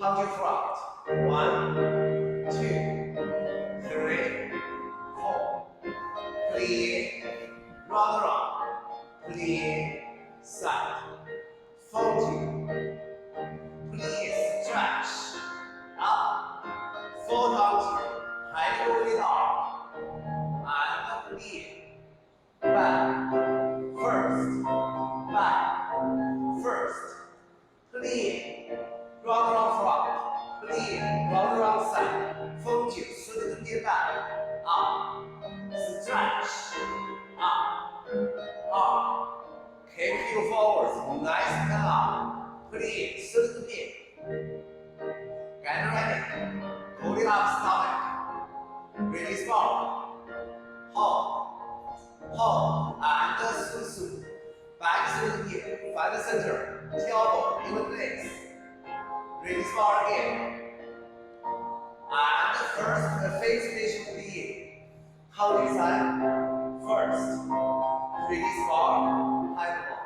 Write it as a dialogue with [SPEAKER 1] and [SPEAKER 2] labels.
[SPEAKER 1] Punch front. 1, 2, 3, 4. Plie, round, plie, side. 40. Plie, stretch. Up. 4 times. 还有味道。And plie. Back. First. Back. First. Plie. Round front. Plie. Round side. 风景顺着跌back. Up. Stretch. Up. Up. Keep you forward. Nice and up. Plie. 顺着跌. Get ready. Hold it up, stomach. Release forward. Hold. Hold. And soon. Back to the heel. Find the center. Elbow in the place. Release forward again. And the first face station will be how do you side? First. Release forward. High the ball.